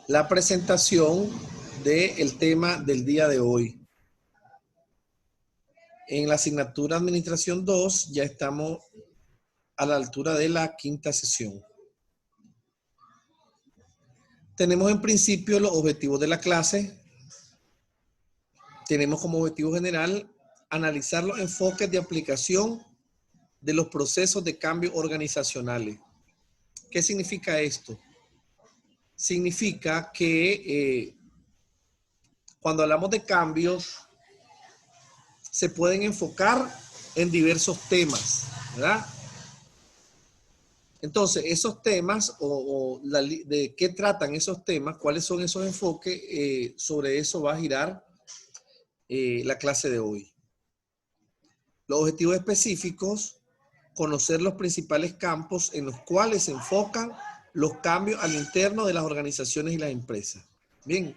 la presentación del tema del día de hoy. En la asignatura Administración 2 ya estamos a la altura de la quinta sesión. Tenemos en principio los objetivos de la clase. Tenemos como objetivo general analizar los enfoques de aplicación de los procesos de cambio organizacionales. ¿Qué significa esto? Significa que cuando hablamos de cambios, se pueden enfocar en diversos temas, ¿verdad? Entonces, esos temas de qué tratan esos temas, cuáles son esos enfoques, sobre eso va a girar la clase de hoy. Los objetivos específicos, conocer los principales campos en los cuales se enfocan los cambios al interno de las organizaciones y las empresas. Bien,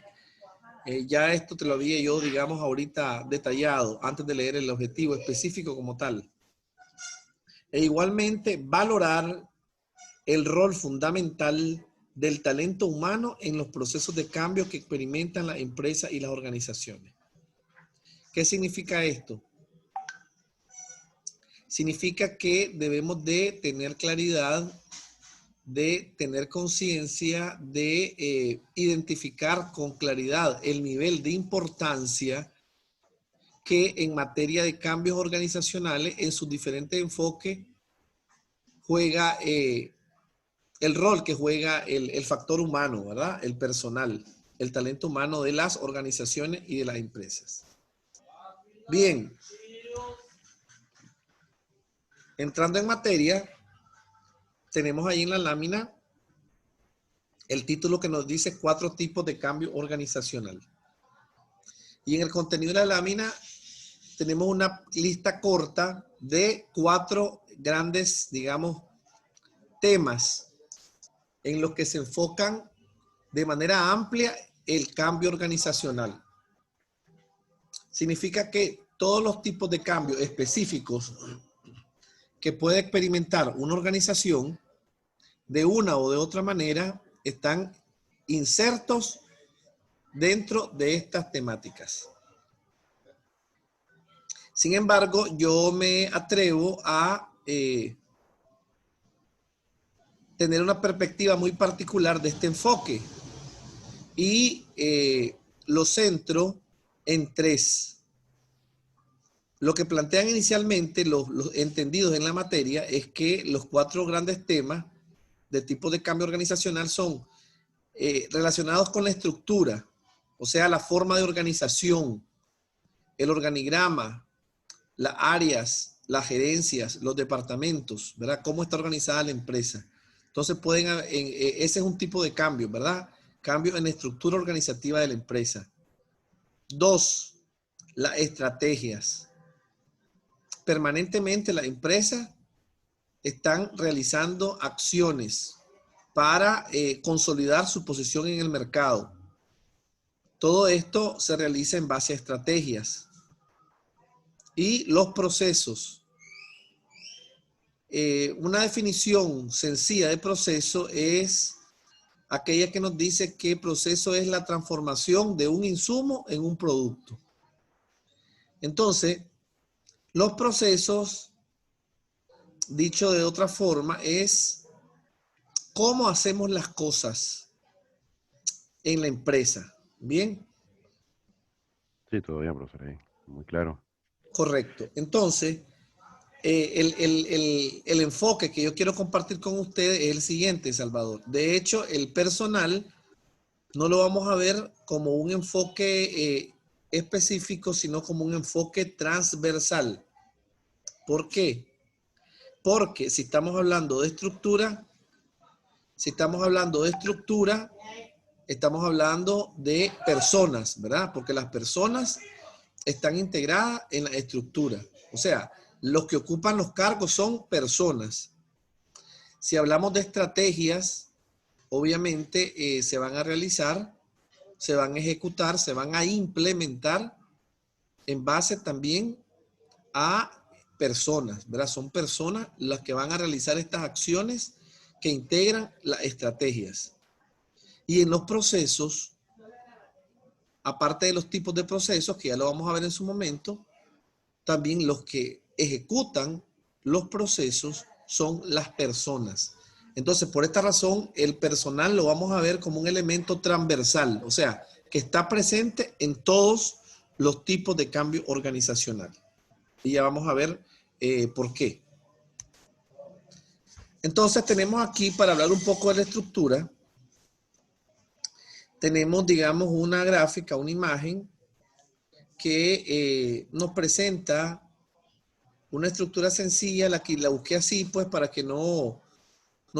ya esto te lo había yo, digamos, ahorita detallado antes de leer el objetivo específico como tal. E igualmente valorar el rol fundamental del talento humano en los procesos de cambio que experimentan las empresas y las organizaciones. ¿Qué significa esto? Significa que debemos de tener claridad, de tener conciencia, de identificar con claridad el nivel de importancia que en materia de cambios organizacionales en sus diferentes enfoques juega el rol que juega el factor humano, ¿verdad? El personal, el talento humano de las organizaciones y de las empresas. Bien. Entrando en materia, tenemos ahí en la lámina el título que nos dice 4 tipos de cambio organizacional. Y en el contenido de la lámina tenemos una lista corta de 4 grandes, digamos, temas en los que se enfocan de manera amplia el cambio organizacional. Significa que todos los tipos de cambios específicos que puede experimentar una organización de una o de otra manera están insertos dentro de estas temáticas. Sin embargo, yo me atrevo a tener una perspectiva muy particular de este enfoque y lo centro en 3. Lo que plantean inicialmente los entendidos en la materia es que los 4 grandes temas de tipo de cambio organizacional son relacionados con la estructura, o sea, la forma de organización, el organigrama, las áreas, las gerencias, los departamentos, ¿verdad? Cómo está organizada la empresa. Entonces ese es un tipo de cambio, ¿verdad? Cambio en la estructura organizativa de la empresa. 2, las estrategias. Permanentemente las empresas están realizando acciones para consolidar su posición en el mercado. Todo esto se realiza en base a estrategias. Y los procesos. Una definición sencilla de proceso es aquella que nos dice que proceso es la transformación de un insumo en un producto. Entonces, los procesos, dicho de otra forma, es cómo hacemos las cosas en la empresa. ¿Bien? Sí, todavía, profesor, ahí. Muy claro. Correcto. Entonces, el enfoque que yo quiero compartir con ustedes es el siguiente, Salvador. De hecho, el personal no lo vamos a ver como un enfoque específico, sino como un enfoque transversal. ¿Por qué? Porque si estamos hablando de estructura, estamos hablando de personas, ¿verdad? Porque las personas están integradas en la estructura. O sea, los que ocupan los cargos son personas. Si hablamos de estrategias, obviamente se van a realizar, se van a ejecutar, se van a implementar en base también a personas, ¿verdad? Son personas las que van a realizar estas acciones que integran las estrategias. Y en los procesos, aparte de los tipos de procesos, que ya lo vamos a ver en su momento, también los que ejecutan los procesos son las personas. Entonces, por esta razón, el personal lo vamos a ver como un elemento transversal, o sea, que está presente en todos los tipos de cambio organizacional. Y ya vamos a ver por qué. Entonces, tenemos aquí, para hablar un poco de la estructura, tenemos, digamos, una gráfica, una imagen que nos presenta una estructura sencilla, la busqué así, pues, para que no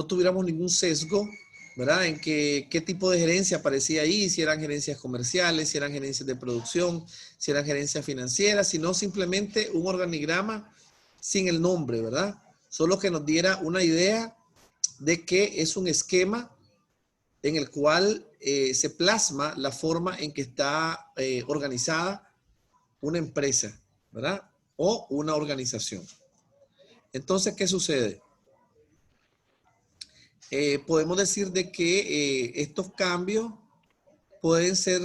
tuviéramos ningún sesgo, ¿verdad? En qué tipo de gerencia aparecía ahí, si eran gerencias comerciales, si eran gerencias de producción, si eran gerencias financieras, sino simplemente un organigrama sin el nombre, ¿verdad? Solo que nos diera una idea de que es un esquema en el cual se plasma la forma en que está organizada una empresa, ¿verdad? O una organización. Entonces, ¿qué sucede? Podemos decir de que estos cambios pueden ser,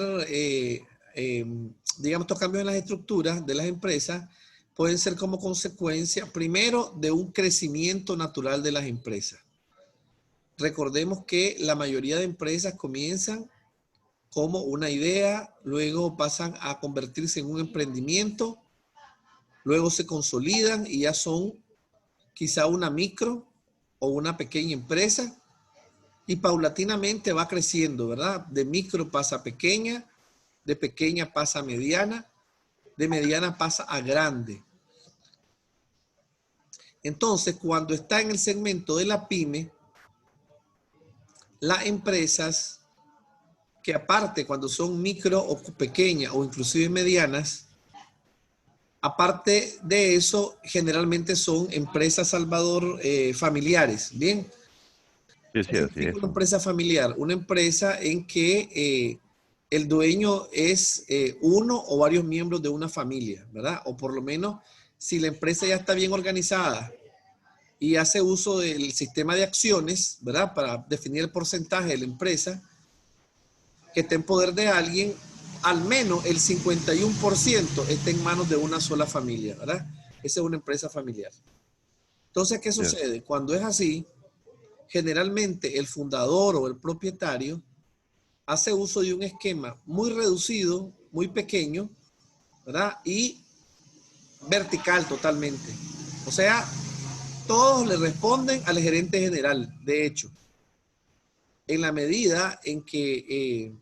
digamos, estos cambios en las estructuras de las empresas pueden ser como consecuencia, primero, de un crecimiento natural de las empresas. Recordemos que la mayoría de empresas comienzan como una idea, luego pasan a convertirse en un emprendimiento, luego se consolidan y ya son quizá una micro o una pequeña empresa y paulatinamente va creciendo, ¿verdad? De micro pasa a pequeña, de pequeña pasa a mediana, de mediana pasa a grande. Entonces, cuando está en el segmento de la pyme, las empresas que aparte cuando son micro o pequeñas o inclusive medianas, aparte de eso, generalmente son empresas, Salvador, familiares, ¿bien? Sí, ¿Qué sí, así significa es. una empresa familiar? Una empresa en que el dueño es uno o varios miembros de una familia, ¿verdad? O por lo menos si la empresa ya está bien organizada y hace uso del sistema de acciones, ¿verdad? Para definir el porcentaje de la empresa que está en poder de alguien, al menos el 51% está en manos de una sola familia, ¿verdad? Esa es una empresa familiar. Entonces, ¿qué Yes. sucede? Cuando es así, generalmente el fundador o el propietario hace uso de un esquema muy reducido, muy pequeño, ¿verdad? Y vertical totalmente. O sea, todos le responden al gerente general, de hecho. En la medida en que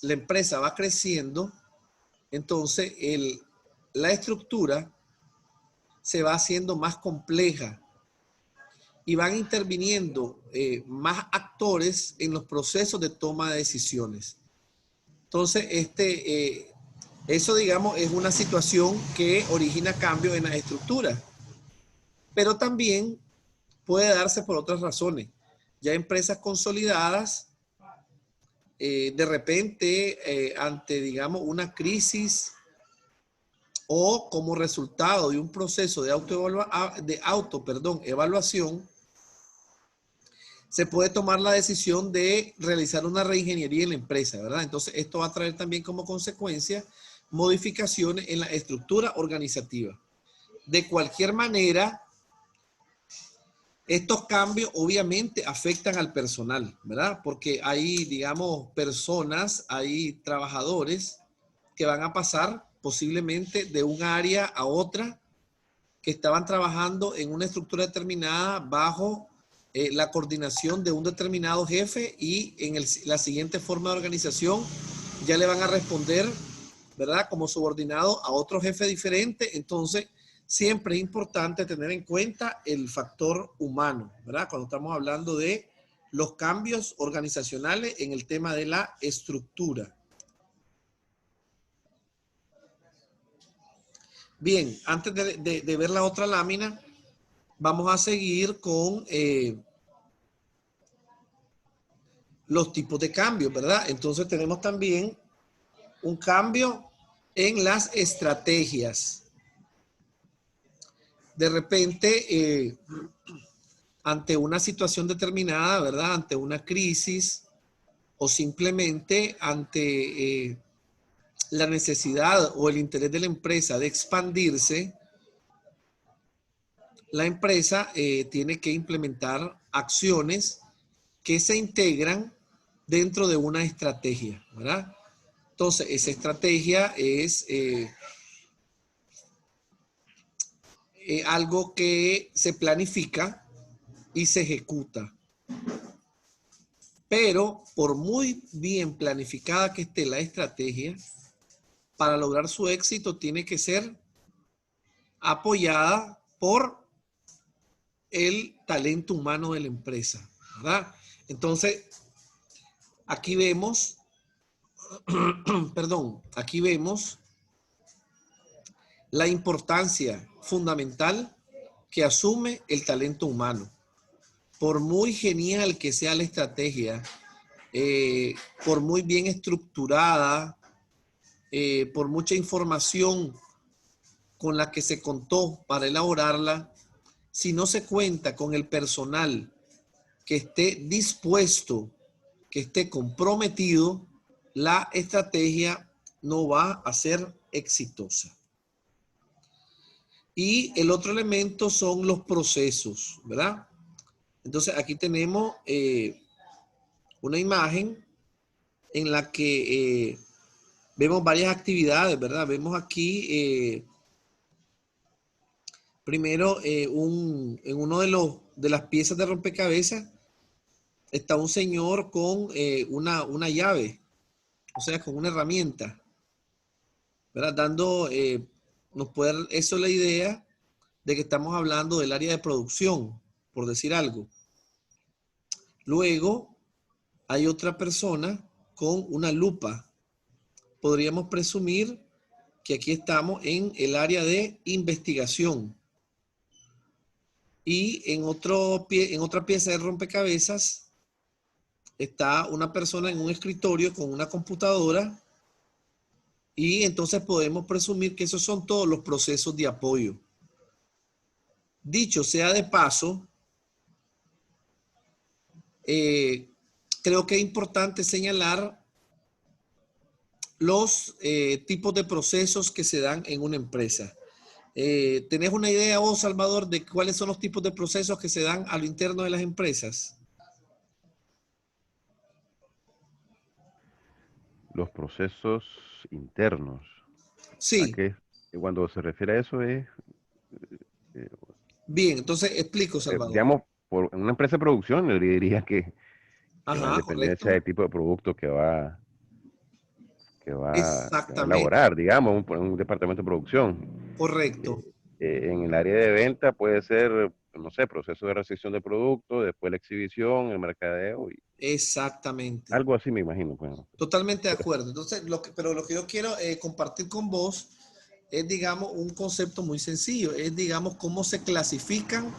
la empresa va creciendo, entonces la estructura se va haciendo más compleja y van interviniendo más actores en los procesos de toma de decisiones. Entonces, eso, digamos, es una situación que origina cambios en la estructura, pero también puede darse por otras razones. Ya empresas consolidadas, de repente, ante, digamos, una crisis o como resultado de un proceso de evaluación, se puede tomar la decisión de realizar una reingeniería en la empresa, ¿verdad? Entonces, esto va a traer también como consecuencia modificaciones en la estructura organizativa. De cualquier manera, estos cambios obviamente afectan al personal, ¿verdad? Porque hay, digamos, personas, hay trabajadores que van a pasar posiblemente de un área a otra que estaban trabajando en una estructura determinada bajo la coordinación de un determinado jefe y en la siguiente forma de organización ya le van a responder, ¿verdad? Como subordinado a otro jefe diferente. Entonces, siempre es importante tener en cuenta el factor humano, ¿verdad? Cuando estamos hablando de los cambios organizacionales en el tema de la estructura. Bien, antes de ver la otra lámina, vamos a seguir con los tipos de cambios, ¿verdad? Entonces tenemos también un cambio en las estrategias. De repente, ante una situación determinada, ¿verdad? Ante una crisis o simplemente ante la necesidad o el interés de la empresa de expandirse, la empresa tiene que implementar acciones que se integran dentro de una estrategia, ¿verdad? Entonces, esa estrategia es algo que se planifica y se ejecuta. Pero por muy bien planificada que esté la estrategia, para lograr su éxito tiene que ser apoyada por el talento humano de la empresa, ¿verdad? Entonces, aquí vemos, perdón, aquí vemos la importancia fundamental que asume el talento humano. Por muy genial que sea la estrategia, por muy bien estructurada, por mucha información con la que se contó para elaborarla, si no se cuenta con el personal que esté dispuesto, que esté comprometido, la estrategia no va a ser exitosa. Y el otro elemento son los procesos, ¿verdad? Entonces aquí tenemos una imagen en la que vemos varias actividades, ¿verdad? Vemos aquí primero en uno de las piezas de rompecabezas está un señor con una llave, o sea, con una herramienta, ¿verdad? Dando, nos puede dar eso la idea de que estamos hablando del área de producción, por decir algo. Luego hay otra persona con una lupa. Podríamos presumir que aquí estamos en el área de investigación. Y en otra pieza de rompecabezas está una persona en un escritorio con una computadora y entonces podemos presumir que esos son todos los procesos de apoyo. Dicho sea de paso, creo que es importante señalar los tipos de procesos que se dan en una empresa. ¿Tenés una idea vos, Salvador, de cuáles son los tipos de procesos que se dan a lo interno de las empresas? Los procesos internos. ¿A Sí. qué? Cuando se refiere a eso es, eh, Bien, entonces explico, Salvador. digamos, por una empresa de producción, le diría que va en Ajá, dependencia correcto. del tipo de producto que va a Exactamente, elaborar, digamos, un departamento de producción. correcto. En el área de venta puede ser, no sé, proceso de recepción de producto, después la exhibición, el mercadeo, y Exactamente. algo así me imagino. Pues. Totalmente de acuerdo. Entonces, pero lo que yo quiero compartir con vos es, digamos, un concepto muy sencillo. Es, digamos, cómo se clasifican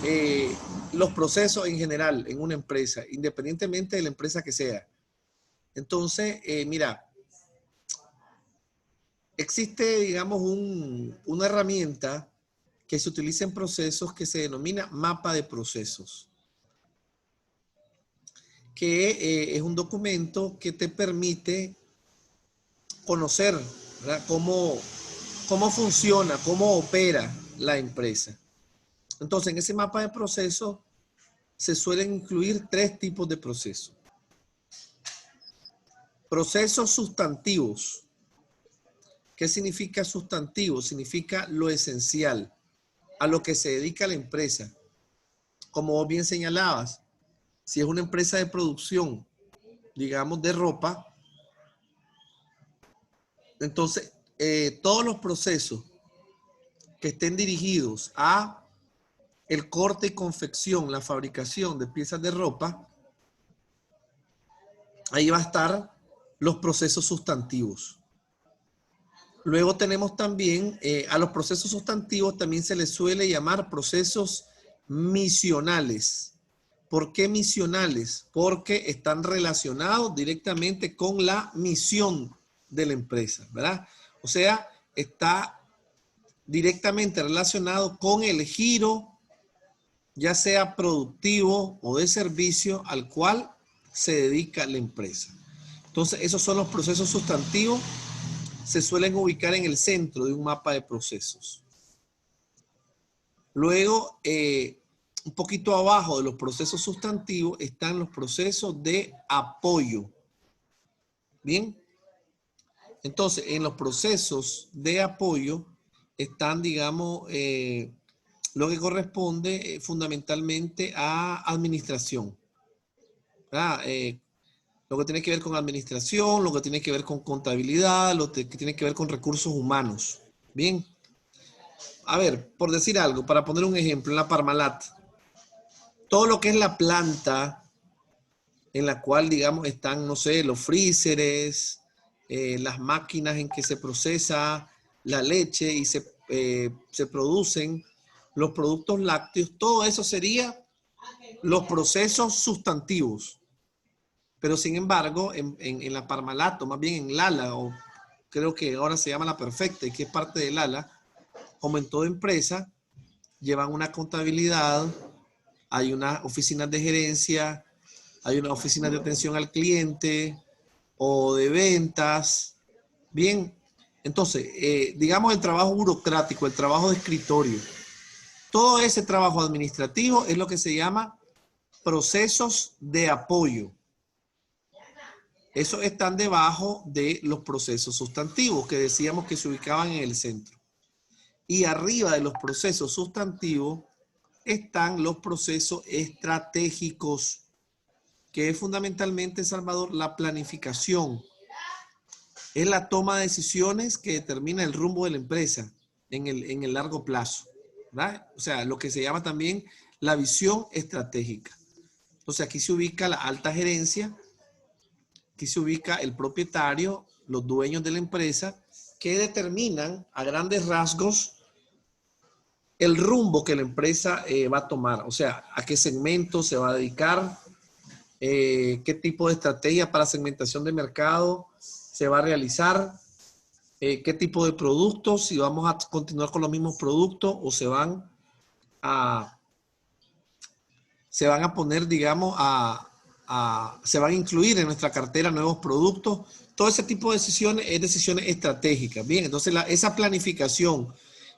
eh, los procesos en general en una empresa, independientemente de la empresa que sea. Entonces, mira, existe, digamos, una herramienta que se utiliza en procesos que se denomina mapa de procesos, que es un documento que te permite conocer, ¿verdad? Cómo funciona, cómo opera la empresa. Entonces, en ese mapa de procesos se suelen incluir tres tipos de procesos. Procesos sustantivos. ¿Qué significa sustantivo? Significa lo esencial, a lo que se dedica la empresa. Como vos bien señalabas, si es una empresa de producción, digamos, de ropa, entonces todos los procesos que estén dirigidos a el corte y confección, la fabricación de piezas de ropa, ahí va a estar los procesos sustantivos. Luego tenemos también, a los procesos sustantivos también se les suele llamar procesos misionales. ¿Por qué misionales? Porque están relacionados directamente con la misión de la empresa, ¿verdad? O sea, está directamente relacionado con el giro, ya sea productivo o de servicio, al cual se dedica la empresa. Entonces, esos son los procesos sustantivos. Se suelen ubicar en el centro de un mapa de procesos. Luego, un poquito abajo de los procesos sustantivos están los procesos de apoyo. Bien. Entonces, en los procesos de apoyo están, digamos, lo que corresponde fundamentalmente a administración. Lo que tiene que ver con administración, lo que tiene que ver con contabilidad, lo que tiene que ver con recursos humanos. Bien. A ver, por decir algo, para poner un ejemplo, en la Parmalat, todo lo que es la planta en la cual, digamos, están, no sé, los freezeres, las máquinas en que se procesa la leche y se producen los productos lácteos, todo eso sería los procesos sustantivos. Pero sin embargo, en la Parmalat, o más bien en Lala, o creo que ahora se llama La Perfecta y que es parte de Lala, como en toda empresa, llevan una contabilidad, hay unas oficinas de gerencia, hay una oficina de atención al cliente o de ventas. Bien, entonces, digamos el trabajo burocrático, el trabajo de escritorio, todo ese trabajo administrativo es lo que se llama procesos de apoyo. Esos están debajo de los procesos sustantivos que decíamos que se ubicaban en el centro. Y arriba de los procesos sustantivos están los procesos estratégicos, que es fundamentalmente, Salvador, la planificación. Es la toma de decisiones que determina el rumbo de la empresa en el largo plazo, ¿verdad? O sea, lo que se llama también la visión estratégica. Entonces, aquí se ubica la alta gerencia, aquí se ubica el propietario, los dueños de la empresa, que determinan a grandes rasgos el rumbo que la empresa va a tomar. O sea, a qué segmento se va a dedicar, qué tipo de estrategia para segmentación de mercado se va a realizar, qué tipo de productos, si vamos a continuar con los mismos productos o se van a poner, digamos, se van a incluir en nuestra cartera nuevos productos. Todo ese tipo de decisiones es decisiones estratégicas. Bien, entonces esa planificación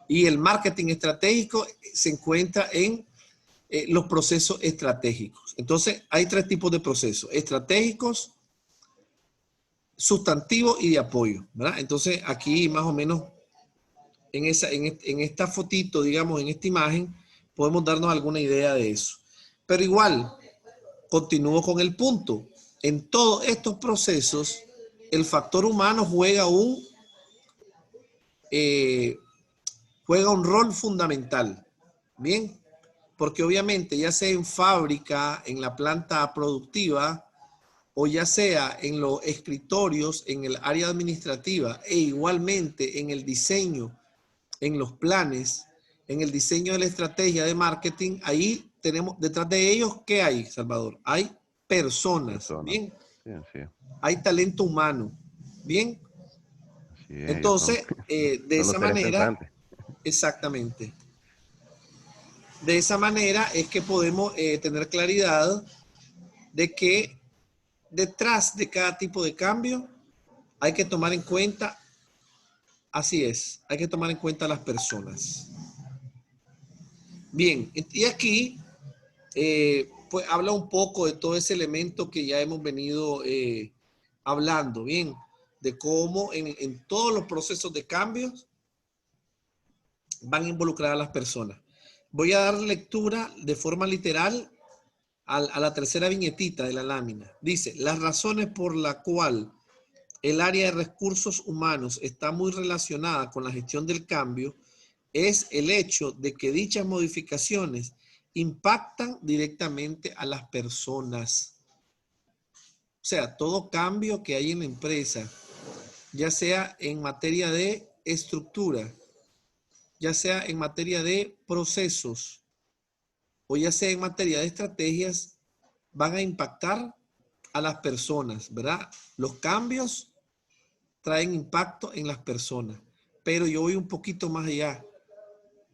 y el marketing estratégico se encuentra en los procesos estratégicos. Entonces, hay tres tipos de procesos: estratégicos, sustantivos y de apoyo, ¿verdad? Entonces, aquí más o menos en esta fotito, digamos, en esta imagen, podemos darnos alguna idea de eso. Pero igual, continúo con el punto. En todos estos procesos, el factor humano juega un rol fundamental. Bien, porque obviamente ya sea en fábrica, en la planta productiva, o ya sea en los escritorios, en el área administrativa, e igualmente en el diseño, en los planes, en el diseño de la estrategia de marketing, ahí tenemos, detrás de ellos, ¿qué hay, Salvador? Hay personas, ¿bien? Sí, así es. Hay talento humano, ¿bien? Así es, ellos Entonces, de son los esa seres manera, pensantes. exactamente, de esa manera es que podemos tener claridad de que detrás de cada tipo de cambio hay que tomar en cuenta, así es, hay que tomar en cuenta a las personas. Bien, y aquí pues habla un poco de todo ese elemento que ya hemos venido hablando, bien, de cómo en todos los procesos de cambios van a involucrar a las personas. Voy a dar lectura de forma literal a la tercera viñetita de la lámina. Dice, las razones por la cual el área de recursos humanos está muy relacionada con la gestión del cambio es el hecho de que dichas modificaciones impactan directamente a las personas. O sea, todo cambio que hay en la empresa, ya sea en materia de estructura, ya sea en materia de procesos o ya sea en materia de estrategias, van a impactar a las personas, ¿verdad? Los cambios traen impacto en las personas, pero yo voy un poquito más allá.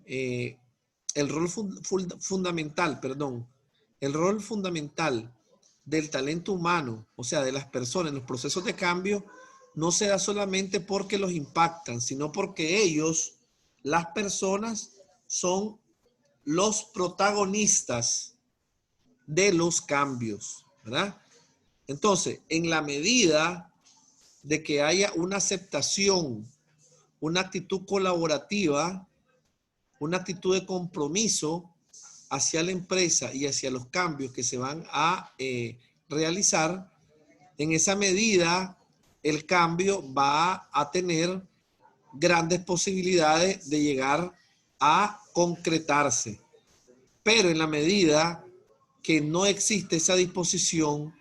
El rol fundamental del talento humano, o sea, de las personas en los procesos de cambio, no se da solamente porque los impactan, sino porque ellos, las personas, son los protagonistas de los cambios, ¿verdad? Entonces, en la medida de que haya una aceptación, una actitud colaborativa, una actitud de compromiso hacia la empresa y hacia los cambios que se van a realizar, en esa medida el cambio va a tener grandes posibilidades de llegar a concretarse. Pero en la medida que no existe esa disposición,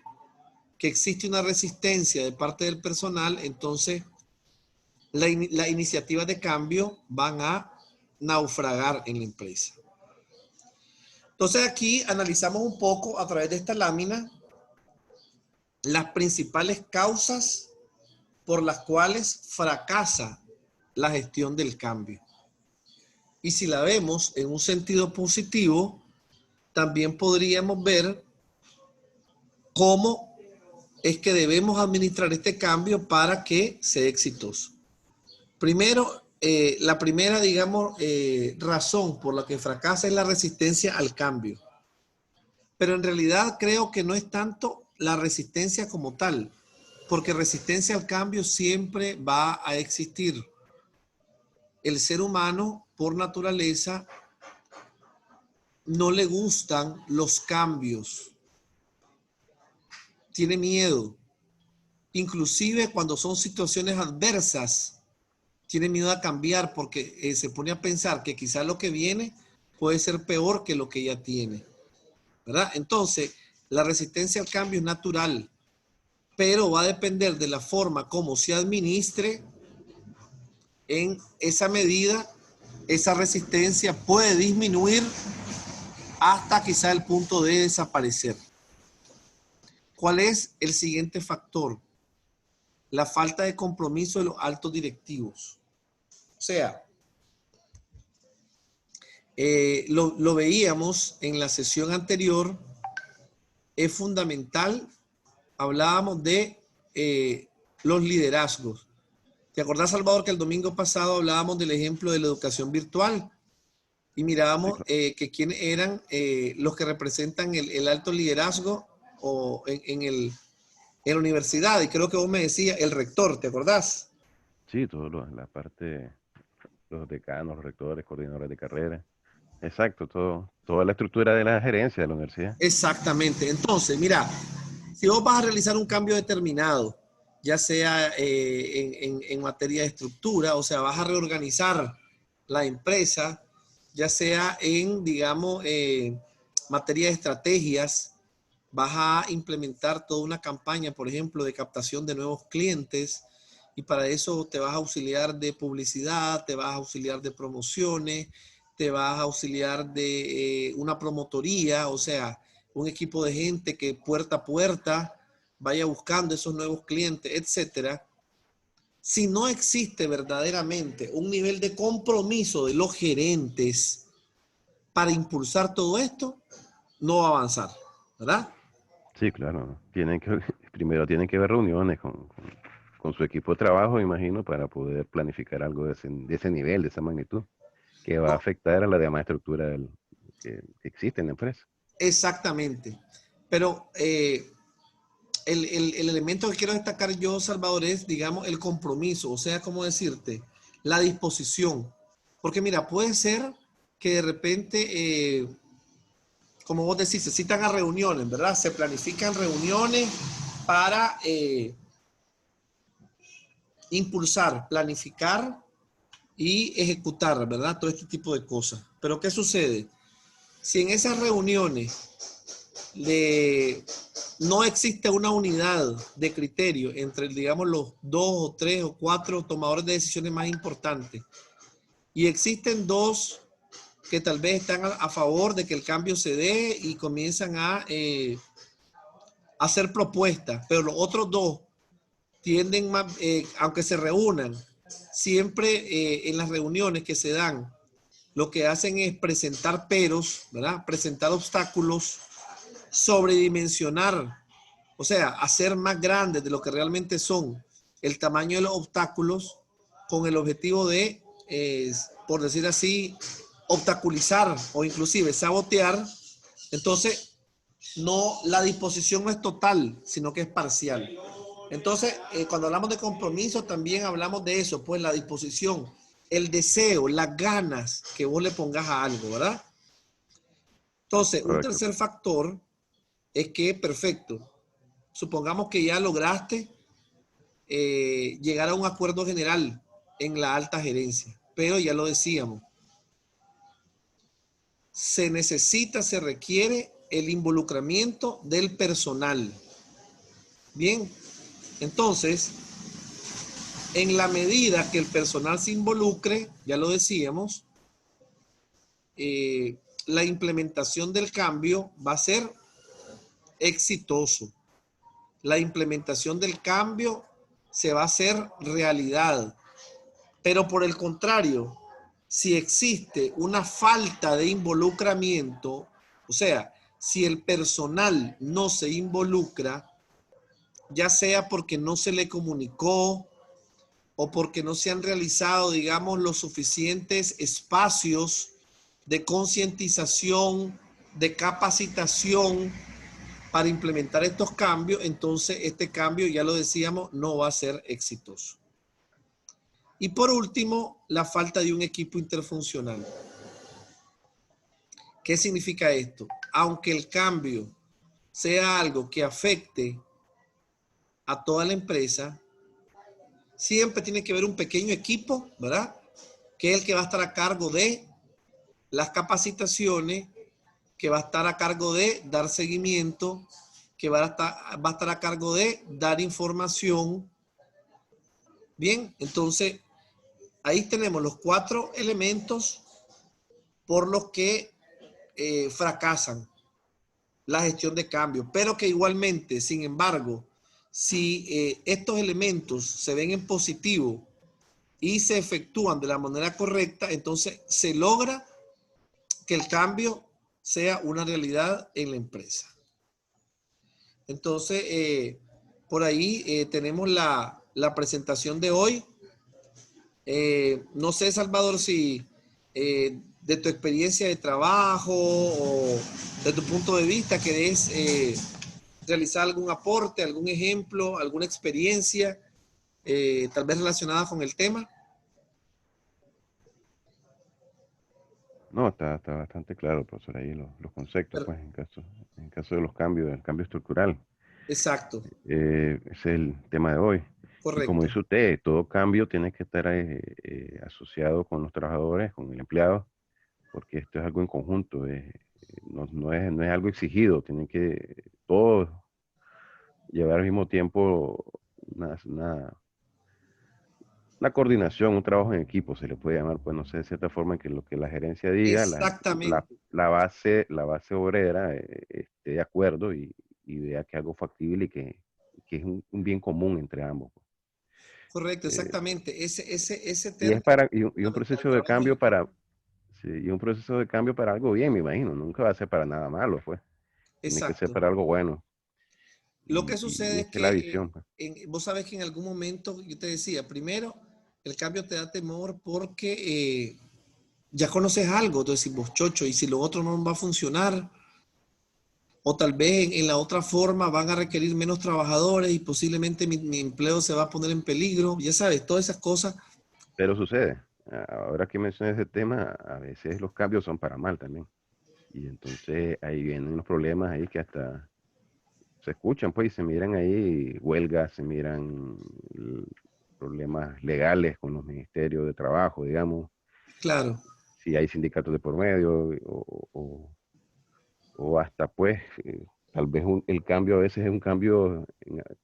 que existe una resistencia de parte del personal, entonces las iniciativas de cambio van a naufragar en la empresa. Entonces aquí analizamos un poco a través de esta lámina las principales causas por las cuales fracasa la gestión del cambio. Y si la vemos en un sentido positivo, también podríamos ver cómo es que debemos administrar este cambio para que sea exitoso. Primero, la primera, digamos, razón por la que fracasa es la resistencia al cambio. Pero en realidad creo que no es tanto la resistencia como tal, porque resistencia al cambio siempre va a existir. El ser humano, por naturaleza, no le gustan los cambios. Tiene miedo. Inclusive cuando son situaciones adversas, tiene miedo a cambiar porque se pone a pensar que quizás lo que viene puede ser peor que lo que ya tiene, ¿verdad? Entonces, la resistencia al cambio es natural, pero va a depender de la forma como se administre. En esa medida, esa resistencia puede disminuir hasta quizá el punto de desaparecer. ¿Cuál es el siguiente factor? La falta de compromiso de los altos directivos. O sea, lo veíamos en la sesión anterior, es fundamental, hablábamos de los liderazgos. ¿Te acordás, Salvador, que el domingo pasado hablábamos del ejemplo de la educación virtual? Y mirábamos que quiénes eran los que representan el alto liderazgo o en la universidad. Y creo que vos me decías el rector, ¿te acordás? Sí, la parte, los decanos, los rectores, coordinadores de carrera. Exacto, toda la estructura de la gerencia de la universidad. Exactamente. Entonces, mira, si vos vas a realizar un cambio determinado, ya sea en materia de estructura, o sea, vas a reorganizar la empresa, ya sea en, digamos, materia de estrategias, vas a implementar toda una campaña, por ejemplo, de captación de nuevos clientes, y para eso te vas a auxiliar de publicidad, te vas a auxiliar de promociones, te vas a auxiliar de una promotoría, o sea, un equipo de gente que puerta a puerta vaya buscando esos nuevos clientes, etcétera. Si no existe verdaderamente un nivel de compromiso de los gerentes para impulsar todo esto, no va a avanzar, ¿verdad? Sí, claro. Primero tienen que haber reuniones con su equipo de trabajo, imagino, para poder planificar algo de ese nivel, de esa magnitud, que va a No, afectar a la demás estructura que existe en la empresa. exactamente. Pero el elemento que quiero destacar yo, Salvador, es, digamos, el compromiso, o sea, ¿cómo decirte? La disposición. Porque mira, puede ser que de repente, como vos decís, se citan a reuniones, ¿verdad? Se planifican reuniones para impulsar, planificar y ejecutar, ¿verdad? Todo este tipo de cosas. Pero ¿qué sucede? Si en esas reuniones no existe una unidad de criterio entre, digamos, los 2 o 3 o 4 tomadores de decisiones más importantes, y existen 2 que tal vez están a favor de que el cambio se dé y comienzan a hacer propuestas, pero los otros 2 tienden más, aunque se reúnan, siempre en las reuniones que se dan, lo que hacen es presentar peros, ¿verdad? Presentar obstáculos, sobredimensionar O sea, hacer más grandes de lo que realmente son el tamaño de los obstáculos con el objetivo de, por decir así, obstaculizar o inclusive sabotear. Entonces, no, la disposición no es total, sino que es parcial. Entonces, cuando hablamos de compromiso, también hablamos de eso, pues la disposición, el deseo, las ganas que vos le pongas a algo, ¿verdad? Entonces, un Correcto. tercer factor es que, perfecto, supongamos que ya lograste llegar a un acuerdo general en la alta gerencia, pero ya lo decíamos, se necesita, se requiere el involucramiento del personal. Bien, entonces, en la medida que el personal se involucre, ya lo decíamos, la implementación del cambio va a ser exitoso. La implementación del cambio se va a hacer realidad. Pero por el contrario, si existe una falta de involucramiento, o sea, si el personal no se involucra, ya sea porque no se le comunicó o porque no se han realizado, digamos, los suficientes espacios de concientización, de capacitación para implementar estos cambios, entonces este cambio, ya lo decíamos, no va a ser exitoso. Y por último, la falta de un equipo interfuncional. ¿Qué significa esto? Aunque el cambio sea algo que afecte a toda la empresa, siempre tiene que haber un pequeño equipo, ¿verdad? Que es el que va a estar a cargo de las capacitaciones, que va a estar a cargo de dar seguimiento, que va a estar a cargo de dar información. Bien, entonces ahí tenemos los 4 elementos por los que fracasan la gestión de cambio, pero que igualmente, sin embargo, si estos elementos se ven en positivo y se efectúan de la manera correcta, entonces se logra que el cambio sea una realidad en la empresa. Entonces, por ahí tenemos la presentación de hoy. No sé, Salvador, si de tu experiencia de trabajo o de tu punto de vista querés realizar algún aporte, algún ejemplo, alguna experiencia, tal vez relacionada con el tema. No, está bastante claro, profesor, ahí los conceptos, Pero, pues, en caso de los cambios, del cambio estructural. exacto, Ese es el tema de hoy. Y como correcto, dice usted, todo cambio tiene que estar asociado con los trabajadores, con el empleado, porque esto es algo en conjunto, no es algo exigido, tienen que todos llevar al mismo tiempo una coordinación, un trabajo en equipo, se le puede llamar, pues no sé, de cierta forma en que lo que la gerencia diga, exactamente, la base obrera esté de acuerdo y vea que es algo factible y que es un bien común entre ambos. correcto, Eh, exactamente. Ese y es término y un fundamental, proceso de trabajo en cambio equipo. sí, y un proceso de cambio para algo bien, me imagino, nunca va a ser para nada malo, pues, tiene que ser Exacto. para algo bueno. Lo que Y sucede es esa es la que visión, pues. vos sabes que en algún momento, yo te decía, primero, el cambio te da temor porque ya conoces algo, entonces vos chocho, y si lo otro no va a funcionar, o tal vez en la otra forma van a requerir menos trabajadores y posiblemente mi empleo se va a poner en peligro, ya sabes, todas esas cosas. Pero sucede, ahora que mencionas ese tema, a veces los cambios son para mal también. Y entonces ahí vienen los problemas ahí que hasta se escuchan, pues, y se miran ahí huelgas, se miran l- problemas legales con los ministerios de trabajo, digamos, Claro, si hay sindicatos de por medio o hasta, pues, tal vez el cambio a veces es un cambio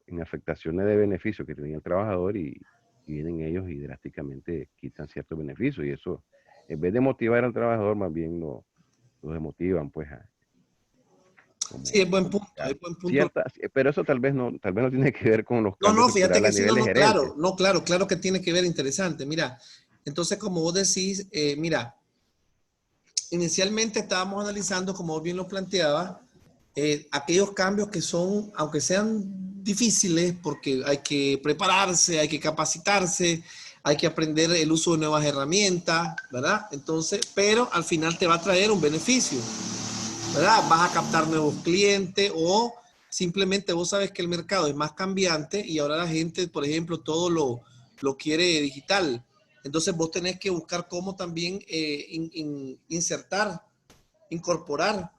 en afectaciones de beneficio que tenía el trabajador y vienen ellos y drásticamente quitan ciertos beneficios y eso, en vez de motivar al trabajador, más bien lo desmotivan, pues, sí, como es buen punto. cierta, pero eso tal vez no tiene que ver con los No, cambios no, fíjate estructurales que a sí, nivel de gerencia. no, claro, claro que tiene que ver, interesante. Mira, entonces como vos decís, mira, inicialmente estábamos analizando, como vos bien lo planteaba, aquellos cambios que son, aunque sean difíciles, porque hay que prepararse, hay que capacitarse, hay que aprender el uso de nuevas herramientas, ¿verdad? Entonces, pero al final te va a traer un beneficio, ¿verdad? Vas a captar nuevos clientes o simplemente vos sabes que el mercado es más cambiante y ahora la gente, por ejemplo, todo lo quiere digital. Entonces vos tenés que buscar cómo también insertar, incorporar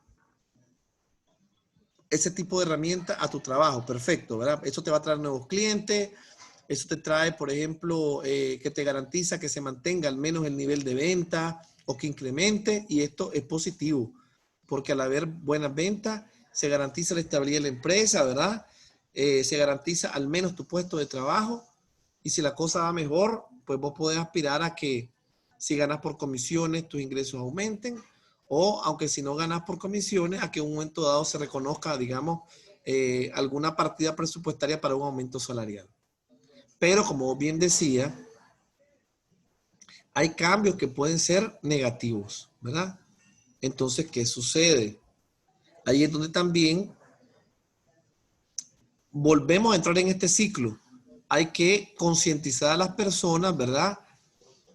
ese tipo de herramienta a tu trabajo. Perfecto, ¿verdad? Eso te va a traer nuevos clientes, eso te trae, por ejemplo, que te garantiza que se mantenga al menos el nivel de venta o que incremente, y esto es positivo, porque al haber buenas ventas, se garantiza la estabilidad de la empresa, ¿verdad? Se garantiza al menos tu puesto de trabajo, y si la cosa va mejor, pues vos podés aspirar a que si ganas por comisiones, tus ingresos aumenten, o aunque si no ganas por comisiones, a que en un momento dado se reconozca, digamos, alguna partida presupuestaria para un aumento salarial. Pero como bien decía, hay cambios que pueden ser negativos, ¿verdad? Entonces, ¿qué sucede? Ahí es donde también volvemos a entrar en este ciclo. Hay que concientizar a las personas, ¿verdad?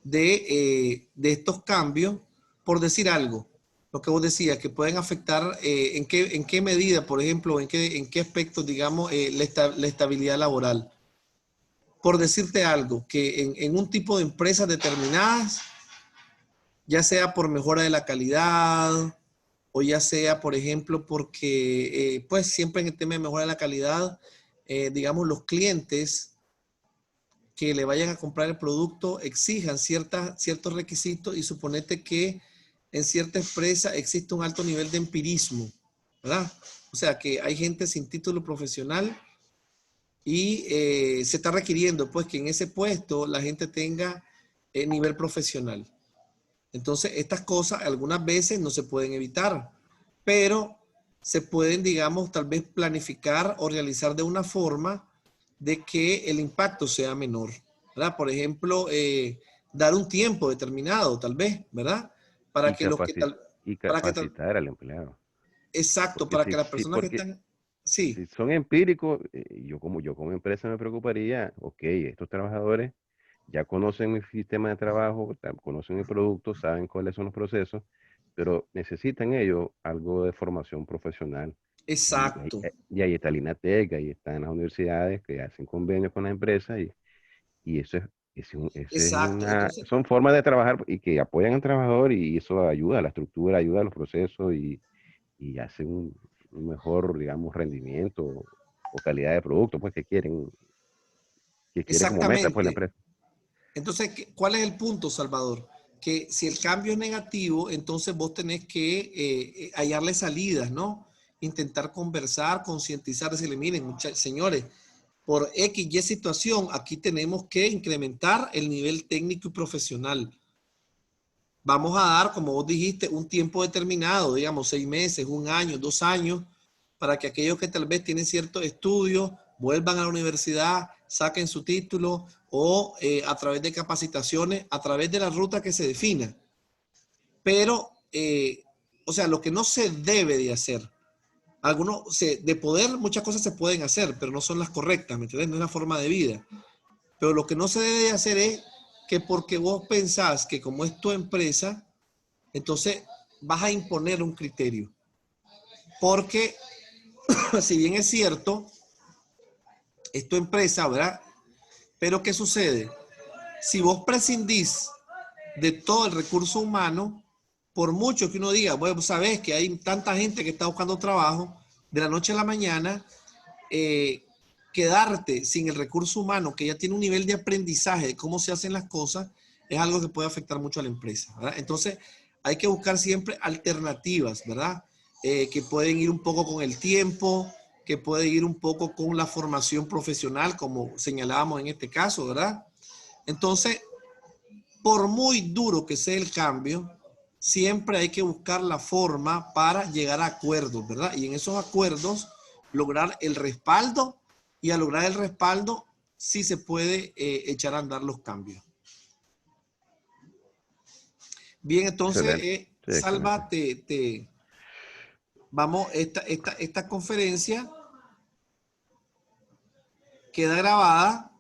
De estos cambios, por decir algo, lo que vos decías, que pueden afectar, en qué medida, por ejemplo, en qué aspectos, digamos, la estabilidad laboral. Por decirte algo, que en un tipo de empresas determinadas, ya sea por mejora de la calidad o ya sea, por ejemplo, porque, pues siempre en el tema de mejora de la calidad, digamos, los clientes que le vayan a comprar el producto exijan ciertos requisitos, y suponete que en cierta empresa existe un alto nivel de empirismo, ¿verdad? O sea, que hay gente sin título profesional y se está requiriendo pues que en ese puesto la gente tenga nivel profesional. Entonces, estas cosas algunas veces no se pueden evitar, pero se pueden, digamos, tal vez planificar o realizar de una forma de que el impacto sea menor, ¿verdad? Por ejemplo, dar un tiempo determinado, tal vez, ¿verdad? Para Y, que los que tal, y para que tal, capacitar al empleado. exacto, Porque para que las personas que porque están, sí, si son empíricos, yo como empresa me preocuparía, ok, estos trabajadores ya conocen mi sistema de trabajo, conocen el producto, saben cuáles son los procesos, pero necesitan ellos algo de formación profesional. exacto, Y ahí está el INATEC, ahí están las universidades que hacen convenios con las empresas y eso ese es exacto. Entonces, son formas de trabajar y que apoyan al trabajador y eso ayuda a la estructura, ayuda a los procesos y hace un mejor, digamos, rendimiento o calidad de producto, pues que quiere como meta, pues la exactamente. empresa. Entonces, ¿cuál es el punto, Salvador? Que si el cambio es negativo, entonces vos tenés que hallarle salidas, ¿no? Intentar conversar, concientizar, decirle, miren, señores, por X, Y situación, aquí tenemos que incrementar el nivel técnico y profesional. Vamos a dar, como vos dijiste, un tiempo determinado, digamos, 6 meses, un año, 2 años, para que aquellos que tal vez tienen ciertos estudios vuelvan a la universidad, saquen su título o a través de capacitaciones, a través de la ruta que se defina. Pero, o sea, lo que no se debe de hacer, de poder, muchas cosas se pueden hacer, pero no son las correctas, ¿me entiendes? No es la forma de vida. Pero lo que no se debe de hacer es que porque vos pensás que como es tu empresa, entonces vas a imponer un criterio. Porque si bien es cierto, es tu empresa, ¿verdad? Pero ¿qué sucede? Si vos prescindís de todo el recurso humano, por mucho que uno diga, bueno, sabes que hay tanta gente que está buscando trabajo, de la noche a la mañana, eh, quedarte sin el recurso humano que ya tiene un nivel de aprendizaje de cómo se hacen las cosas, es algo que puede afectar mucho a la empresa, ¿verdad? Entonces, hay que buscar siempre alternativas, ¿verdad? Que pueden ir un poco con el tiempo, que pueden ir un poco con la formación profesional, como señalábamos en este caso, ¿verdad? Entonces, por muy duro que sea el cambio, siempre hay que buscar la forma para llegar a acuerdos, ¿verdad? Y en esos acuerdos lograr el respaldo, y al lograr el respaldo sí se puede echar a andar los cambios. Bien, entonces, Excelente, sí, excelente. Salva, vamos, esta conferencia queda grabada